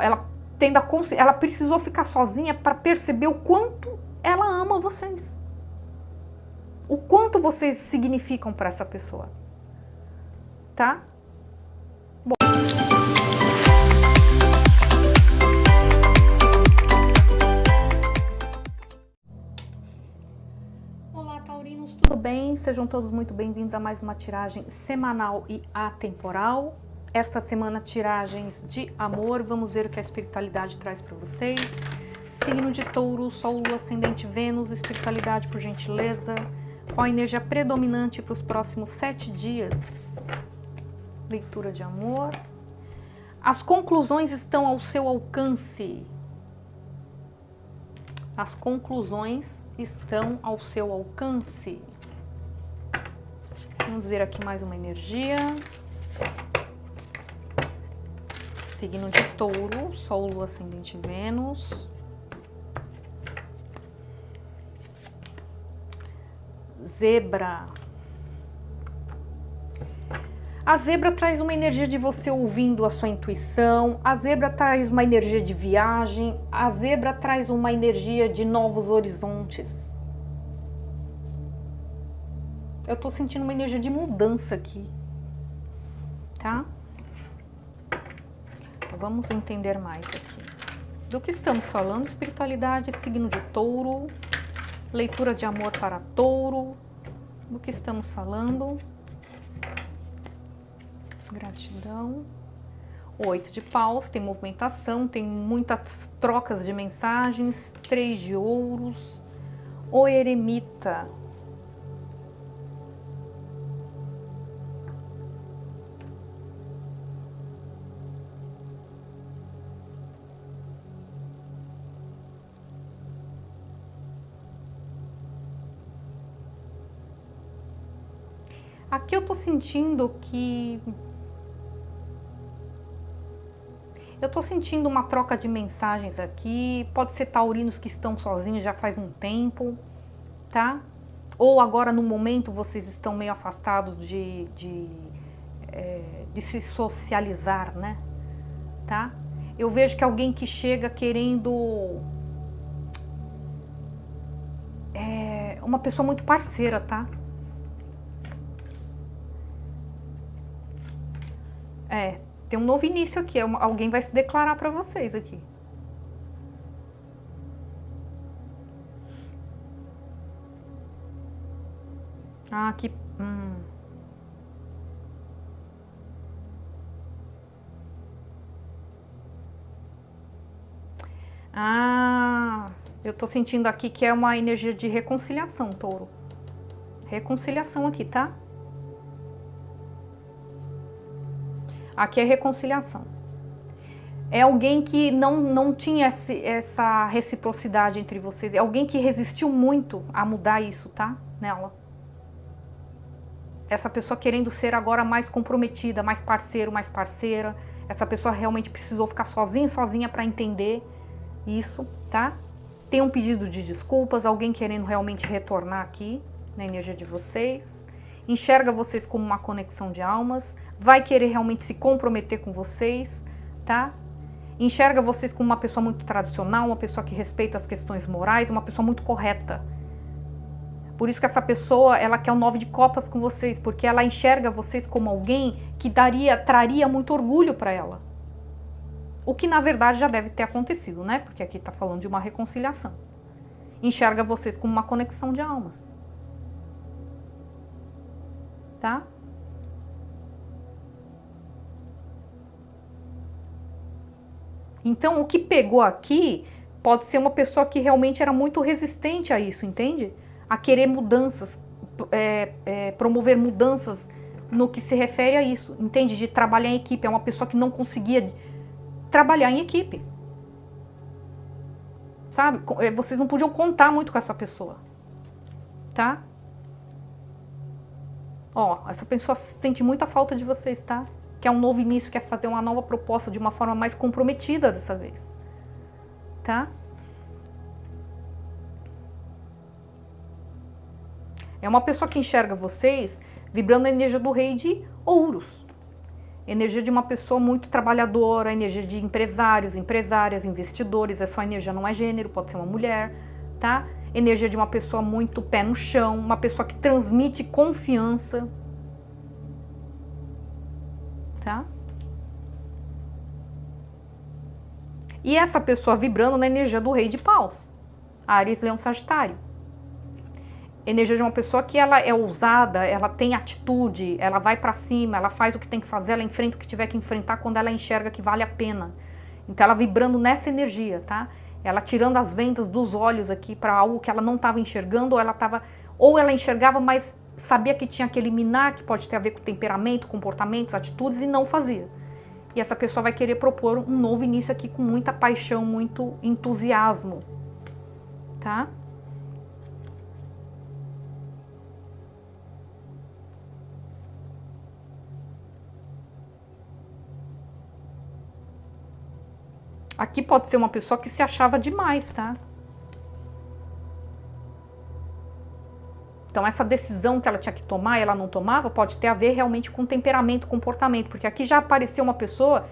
Ela precisou ficar sozinha para perceber o quanto ela ama vocês. O quanto vocês significam para essa pessoa. Tá? Bom. Olá, taurinos, tudo bem? Sejam todos muito bem-vindos a mais uma tiragem semanal e atemporal. Esta semana, tiragens de amor. Vamos ver o que a espiritualidade traz para vocês. Signo de Touro, Sol, Lua, Ascendente, Vênus, espiritualidade, por gentileza. Qual a energia predominante para os próximos 7 dias? Leitura de amor. As conclusões estão ao seu alcance. As conclusões estão ao seu alcance. Vamos ver aqui mais uma energia. Signo de Touro, Sol, Lua, Ascendente, Vênus. Zebra. A zebra traz uma energia de você ouvindo a sua intuição, a zebra traz uma energia de viagem, a zebra traz uma energia de novos horizontes. Eu tô sentindo uma energia de mudança aqui, tá? Vamos entender mais aqui. Do que estamos falando? Espiritualidade, signo de Touro, leitura de amor para Touro. Do que estamos falando? Gratidão. 8 de paus, tem movimentação, tem muitas trocas de mensagens. 3 de ouros. O eremita. Aqui eu tô sentindo que... Eu tô sentindo uma troca de mensagens aqui. Pode ser taurinos que estão sozinhos já faz um tempo, tá? Ou agora no momento vocês estão meio afastados de se socializar, né? Tá? Eu vejo que alguém que chega querendo... uma pessoa muito parceira, tá? Tem um novo início aqui, alguém vai se declarar para vocês aqui. Ah, que... Ah, eu tô sentindo aqui que é uma energia de reconciliação, Touro. Reconciliação aqui, tá? Aqui é reconciliação. É alguém que não tinha essa reciprocidade entre vocês. É alguém que resistiu muito a mudar isso, tá? Nela. Essa pessoa querendo ser agora mais comprometida, mais parceiro, mais parceira. Essa pessoa realmente precisou ficar sozinha para entender isso, tá? Tem um pedido de desculpas, alguém querendo realmente retornar aqui na energia de vocês. Enxerga vocês como uma conexão de almas, vai querer realmente se comprometer com vocês, tá? Enxerga vocês como uma pessoa muito tradicional, uma pessoa que respeita as questões morais, uma pessoa muito correta. Por isso que essa pessoa, ela quer o 9 de copas com vocês, porque ela enxerga vocês como alguém que traria muito orgulho para ela. O que na verdade já deve ter acontecido, né? Porque aqui tá falando de uma reconciliação. Enxerga vocês como uma conexão de almas. Tá? Então, o que pegou aqui pode ser uma pessoa que realmente era muito resistente a isso, entende? A querer mudanças, promover mudanças no que se refere a isso, entende? De trabalhar em equipe. É uma pessoa que não conseguia trabalhar em equipe. Sabe? Vocês não podiam contar muito com essa pessoa. Tá? Ó, essa pessoa sente muita falta de vocês, tá? Quer um novo início, quer fazer uma nova proposta de uma forma mais comprometida dessa vez. Tá? É uma pessoa que enxerga vocês vibrando a energia do rei de ouros. Energia de uma pessoa muito trabalhadora, energia de empresários, empresárias, investidores, é só energia, não é gênero, pode ser uma mulher, tá? Energia de uma pessoa muito pé no chão, uma pessoa que transmite confiança, tá? E essa pessoa vibrando na energia do Rei de Paus, Áries, Leão, Sagitário. Energia de uma pessoa que ela é ousada, ela tem atitude, ela vai pra cima, ela faz o que tem que fazer, ela enfrenta o que tiver que enfrentar quando ela enxerga que vale a pena. Então ela vibrando nessa energia, tá? Ela tirando as vendas dos olhos aqui para algo que ela não estava enxergando, ou ela enxergava, mas sabia que tinha que eliminar, que pode ter a ver com temperamento, comportamentos, atitudes, e não fazia. E essa pessoa vai querer propor um novo início aqui com muita paixão, muito entusiasmo, tá? Aqui pode ser uma pessoa que se achava demais, tá? Então essa decisão que ela tinha que tomar e ela não tomava pode ter a ver realmente com temperamento, comportamento, porque aqui já apareceu uma pessoa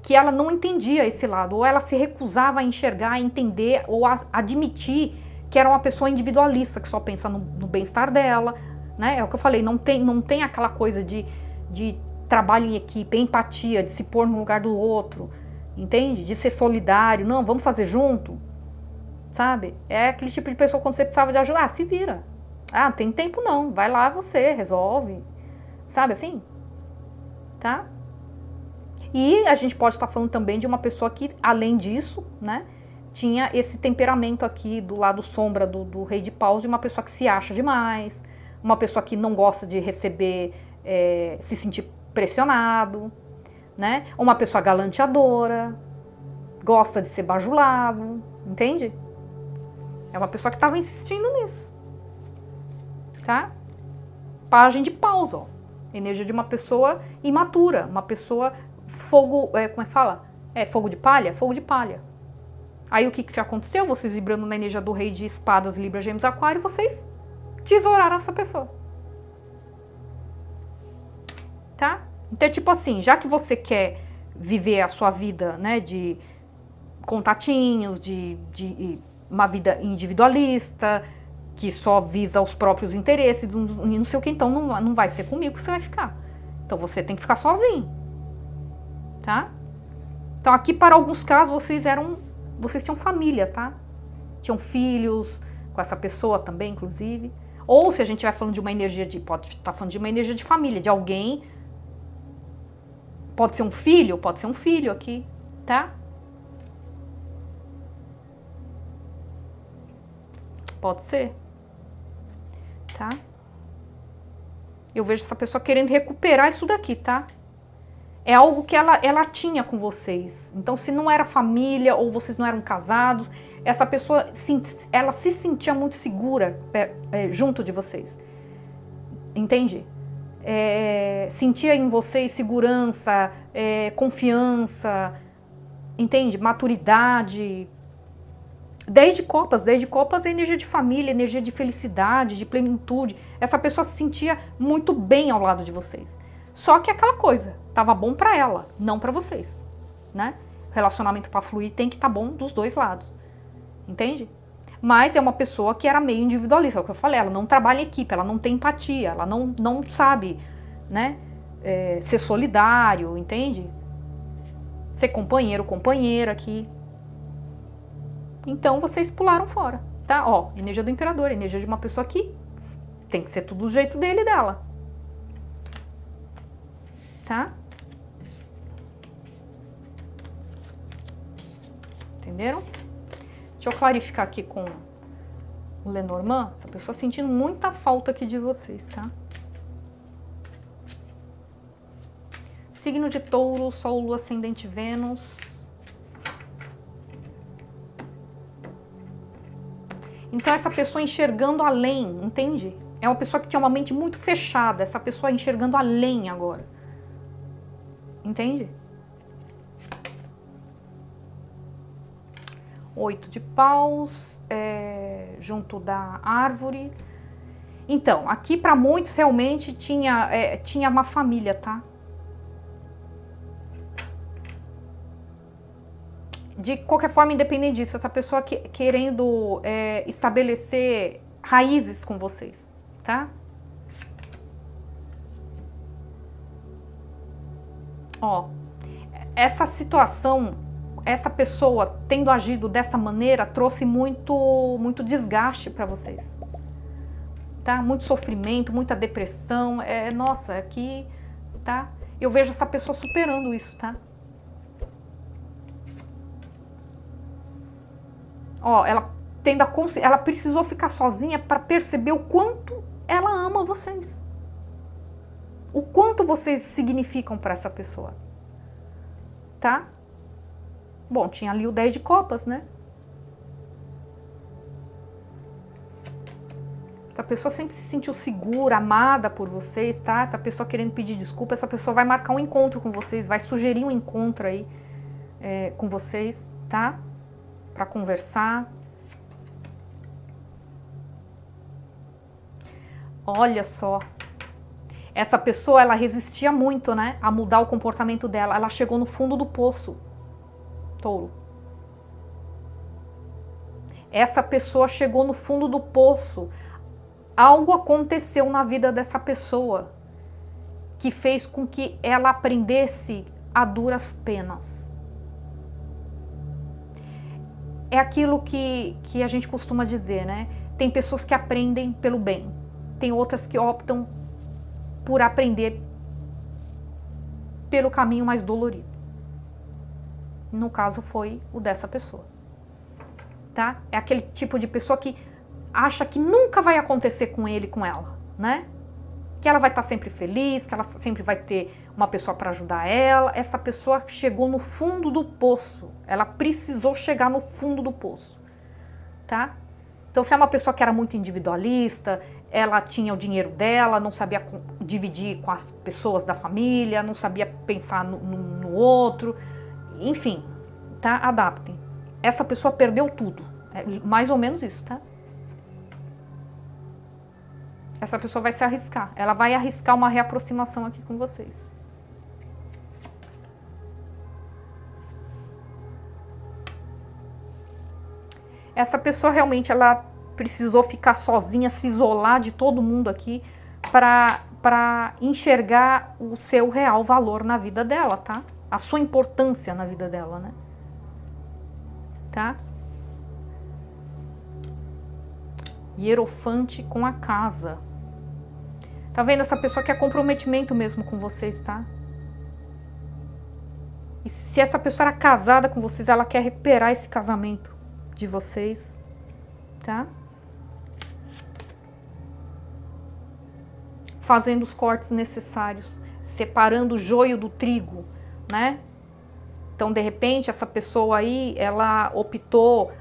que ela não entendia esse lado, ou ela se recusava a enxergar, a entender, ou a admitir que era uma pessoa individualista, que só pensa no bem-estar dela, né? É o que eu falei, não tem aquela coisa de trabalho em equipe, empatia, de se pôr no lugar do outro, entende? De ser solidário, não, vamos fazer junto, sabe? É aquele tipo de pessoa quando você precisava de ajuda, se vira. Ah, não tem tempo não, vai lá você, resolve, sabe assim? Tá? E a gente pode estar falando também de uma pessoa que, além disso, né, tinha esse temperamento aqui do lado sombra do Rei de Paus, de uma pessoa que se acha demais, uma pessoa que não gosta de receber, se sentir pressionado, né? Uma pessoa galanteadora, gosta de ser bajulado, entende? É uma pessoa que estava insistindo nisso, tá? Pagem de Paus, ó. Energia de uma pessoa imatura, uma pessoa fogo, como é que fala? Fogo de palha? Fogo de palha. Aí o que aconteceu? Vocês vibrando na energia do Rei de Espadas, Libra, Gêmeos, Aquário, vocês tesouraram essa pessoa. Tá? Então, tipo assim, já que você quer viver a sua vida, né, de contatinhos, de uma vida individualista, que só visa os próprios interesses, e não sei o que, então não vai ser comigo que você vai ficar. Então você tem que ficar sozinho, tá? Então aqui, para alguns casos, vocês tinham família, tá? Tinham filhos com essa pessoa também, inclusive. Ou se a gente estiver falando de uma energia pode estar falando de uma energia de família, de alguém. Pode ser um filho aqui, tá? Pode ser. Tá? Eu vejo essa pessoa querendo recuperar isso daqui, tá? É algo que ela tinha com vocês. Então, se não era família ou vocês não eram casados, essa pessoa ela se sentia muito segura junto de vocês. Entende? Sentia em vocês segurança, confiança, entende? Maturidade. 10 de copas é energia de família, energia de felicidade, de plenitude. Essa pessoa se sentia muito bem ao lado de vocês. Só que aquela coisa, tava bom pra ela, não pra vocês, né? O relacionamento pra fluir tem que estar bom dos dois lados, entende? Mas é uma pessoa que era meio individualista, é o que eu falei, ela não trabalha em equipe, ela não tem empatia, ela não sabe, né, ser solidário, entende? Ser companheiro, companheira aqui. Então vocês pularam fora, tá? Ó, energia do imperador, energia de uma pessoa que tem que ser tudo do jeito dele e dela. Tá? Entenderam? Deixa eu clarificar aqui com o Lenormand. Essa pessoa sentindo muita falta aqui de vocês, tá? Signo de Touro, Sol, Lua, Ascendente, Vênus. Então essa pessoa enxergando além, entende? É uma pessoa que tinha uma mente muito fechada, essa pessoa enxergando além agora. Entende? 8 de paus, junto da árvore. Então, aqui para muitos realmente tinha uma família, tá? De qualquer forma, independente disso, essa pessoa querendo estabelecer raízes com vocês, tá? Ó, essa situação, essa pessoa tendo agido dessa maneira trouxe muito desgaste para vocês, tá? Muito sofrimento, muita depressão. Nossa, aqui, tá? Eu vejo essa pessoa superando isso, tá? Ó, ela precisou ficar sozinha para perceber o quanto ela ama vocês. O quanto vocês significam para essa pessoa. Tá? Bom, tinha ali o 10 de copas, né? Essa pessoa sempre se sentiu segura, amada por vocês, tá? Essa pessoa querendo pedir desculpa, essa pessoa vai marcar um encontro com vocês, vai sugerir um encontro aí com vocês, tá? Para conversar. Olha só. Essa pessoa, ela resistia muito, né? A mudar o comportamento dela. Ela chegou no fundo do poço. Touro. Essa pessoa chegou no fundo do poço. Algo aconteceu na vida dessa pessoa que fez com que ela aprendesse a duras penas. É aquilo que a gente costuma dizer, né? Tem pessoas que aprendem pelo bem. Tem outras que optam por aprender pelo caminho mais dolorido. No caso foi o dessa pessoa, tá? É aquele tipo de pessoa que acha que nunca vai acontecer com ele, com ela, né? Que ela vai estar sempre feliz, que ela sempre vai ter uma pessoa para ajudar ela. Essa pessoa chegou no fundo do poço. Ela precisou chegar no fundo do poço, tá? Então, se é uma pessoa que era muito individualista, ela tinha o dinheiro dela, não sabia dividir com as pessoas da família, não sabia pensar no outro, enfim, tá? Adaptem. Essa pessoa perdeu tudo, mais ou menos isso, tá? Essa pessoa vai se arriscar, ela vai arriscar uma reaproximação aqui com vocês. Essa pessoa realmente, ela precisou ficar sozinha, se isolar de todo mundo aqui para enxergar o seu real valor na vida dela, tá? A sua importância na vida dela, né? Tá? Hierofante com a casa. Tá vendo? Essa pessoa quer comprometimento mesmo com vocês, tá? E se essa pessoa era casada com vocês, ela quer recuperar esse casamento de vocês, tá? Fazendo os cortes necessários, separando o joio do trigo, né? Então, de repente, essa pessoa aí, ela optou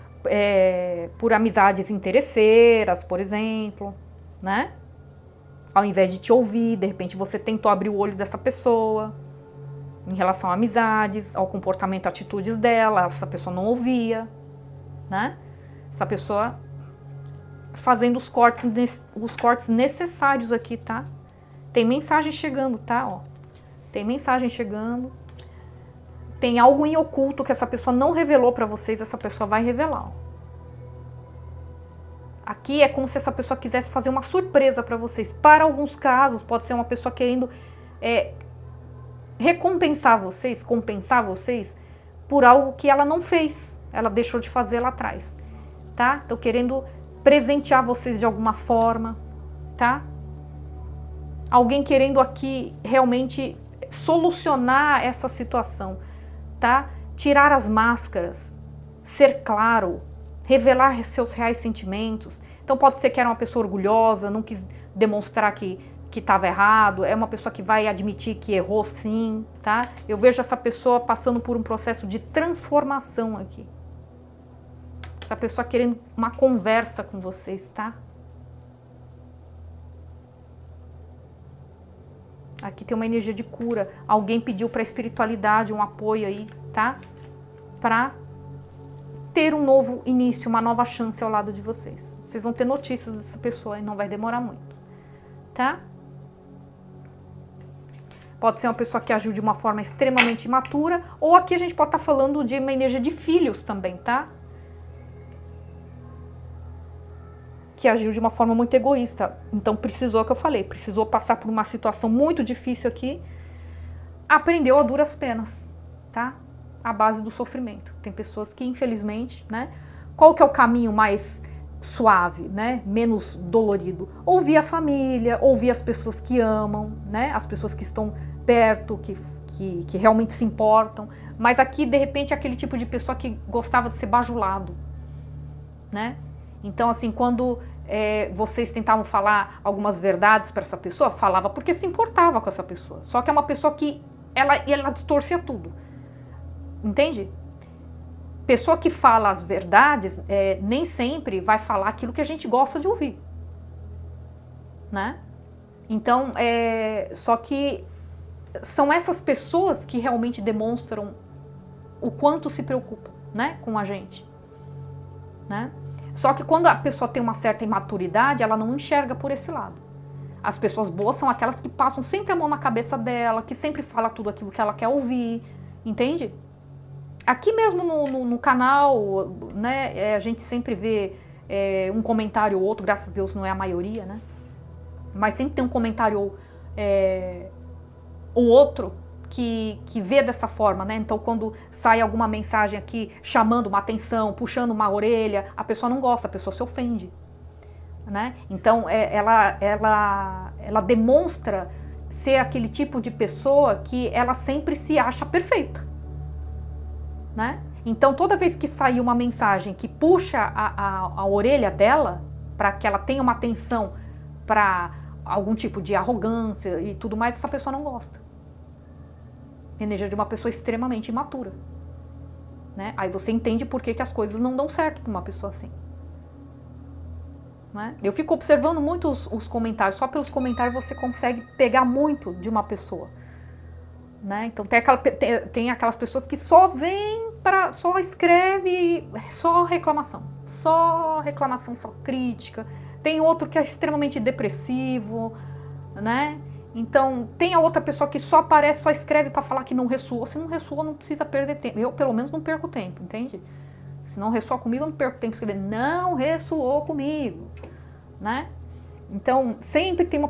por amizades interesseiras, por exemplo, né? Ao invés de te ouvir, de repente você tentou abrir o olho dessa pessoa em relação a amizades, ao comportamento, atitudes dela, essa pessoa não ouvia, né? Essa pessoa fazendo os cortes necessários aqui, tá? Tem mensagem chegando, tá? Ó, tem mensagem chegando. Tem algo em oculto que essa pessoa não revelou pra vocês, essa pessoa vai revelar. Ó. Aqui é como se essa pessoa quisesse fazer uma surpresa pra vocês. Para alguns casos, pode ser uma pessoa querendo recompensar vocês, compensar vocês por algo que ela não fez. Ela deixou de fazer lá atrás, tá? Tô querendo presentear vocês de alguma forma, tá? Alguém querendo aqui realmente solucionar essa situação, tá? Tirar as máscaras, ser claro, revelar seus reais sentimentos. Então pode ser que era uma pessoa orgulhosa, não quis demonstrar que estava errado, é uma pessoa que vai admitir que errou sim, tá? Eu vejo essa pessoa passando por um processo de transformação aqui. Essa pessoa querendo uma conversa com vocês, tá? Aqui tem uma energia de cura. Alguém pediu para a espiritualidade um apoio aí, tá? Para ter um novo início, uma nova chance ao lado de vocês. Vocês vão ter notícias dessa pessoa e não vai demorar muito, tá? pode ser uma pessoa que agiu de uma forma extremamente imatura, ou aqui a gente pode estar falando de uma energia de filhos também, tá? Que agiu de uma forma muito egoísta. Então precisou, que eu falei, precisou passar por uma situação muito difícil aqui, aprendeu a duras penas, tá? À base do sofrimento. Tem pessoas que, infelizmente, né? Qual que é o caminho mais suave, né? Menos dolorido? Ouvir a família, ouvir as pessoas que amam, né? As pessoas que estão perto, que realmente se importam. Mas aqui, de repente, é aquele tipo de pessoa que gostava de ser bajulado, né? Então, assim, quando vocês tentavam falar algumas verdades para essa pessoa, falava porque se importava com essa pessoa. Só que é uma pessoa que ela distorcia tudo. Entende? Pessoa que fala as verdades nem sempre vai falar aquilo que a gente gosta de ouvir, né? Então, só que são essas pessoas que realmente demonstram o quanto se preocupa, né, com a gente, né? Só que quando a pessoa tem uma certa imaturidade, ela não enxerga por esse lado. As pessoas boas são aquelas que passam sempre a mão na cabeça dela, que sempre fala tudo aquilo que ela quer ouvir, entende? Aqui mesmo no canal, né, a gente sempre vê um comentário ou outro, graças a Deus não é a maioria, né? Mas sempre tem um comentário ou outro que vê dessa forma, né? Então quando sai alguma mensagem aqui chamando uma atenção, puxando uma orelha, a pessoa não gosta, a pessoa se ofende, né? Então ela demonstra ser aquele tipo de pessoa que ela sempre se acha perfeita, né? Então toda vez que sair uma mensagem que puxa a orelha dela, para que ela tenha uma atenção para algum tipo de arrogância e tudo mais, essa pessoa não gosta. Energia de uma pessoa extremamente imatura, né? Aí você entende por que as coisas não dão certo para uma pessoa assim, né? Eu fico observando muito os comentários, só pelos comentários você consegue pegar muito de uma pessoa, né? Então tem aquelas pessoas que só vêm só escreve só reclamação, só crítica. Tem outro que é extremamente depressivo, né? Então tem a outra pessoa que só aparece, só escreve para falar que não ressoou. Se não ressoou, não precisa perder tempo. Eu pelo menos não perco tempo, entende? Se não ressoa comigo, eu não perco tempo escrevendo não ressoou comigo, né? Então sempre tem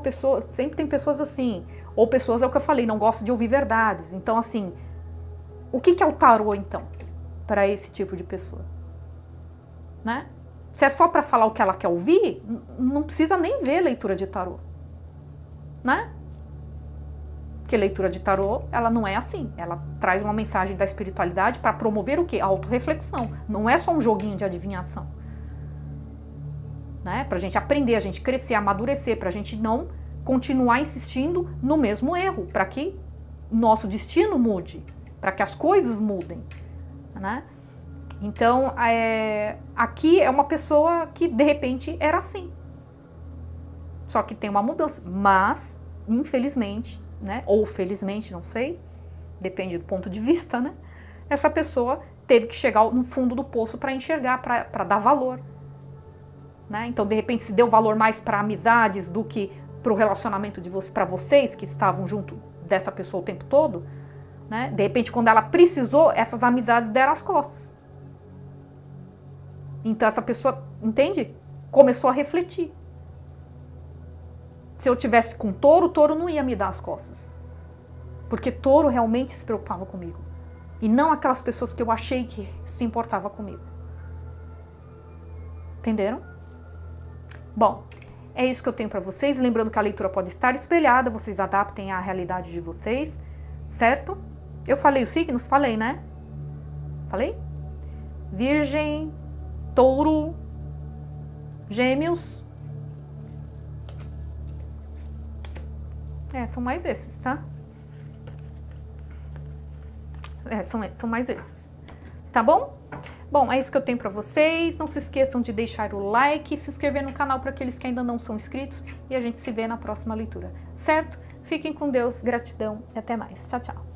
pessoas assim, ou pessoas, é o que eu falei, não gostam de ouvir verdades. Então assim, o que é o tarô então para esse tipo de pessoa, né? Se é só para falar o que ela quer ouvir, não precisa nem ver leitura de tarô, né? Porque leitura de tarô, ela não é assim. Ela traz uma mensagem da espiritualidade para promover o quê? A autorreflexão. Não é só um joguinho de adivinhação, né? Pra gente aprender, a gente crescer, amadurecer, pra gente não continuar insistindo no mesmo erro, para que nosso destino mude, para que as coisas mudem, né? Então, aqui é uma pessoa que de repente era assim. Só que tem uma mudança, mas infelizmente, né, ou felizmente, não sei, depende do ponto de vista, né? Essa pessoa teve que chegar no fundo do poço para enxergar, para dar valor, né? Então, de repente, se deu valor mais para amizades do que para o relacionamento para vocês que estavam junto dessa pessoa o tempo todo, né? De repente, quando ela precisou, essas amizades deram as costas. Então essa pessoa, entende? Começou a refletir. Se eu tivesse com touro, o touro não ia me dar as costas. Porque touro realmente se preocupava comigo. E não aquelas pessoas que eu achei que se importava comigo. Entenderam? Bom, é isso que eu tenho para vocês. Lembrando que a leitura pode estar espelhada, vocês adaptem à realidade de vocês, certo? Eu falei os signos? Falei, né? Falei? Virgem, Touro, Gêmeos. São mais esses, tá? São mais esses. Tá bom? Bom, é isso que eu tenho pra vocês. Não se esqueçam de deixar o like e se inscrever no canal para aqueles que ainda não são inscritos. E a gente se vê na próxima leitura, certo? Fiquem com Deus, gratidão e até mais. Tchau, tchau.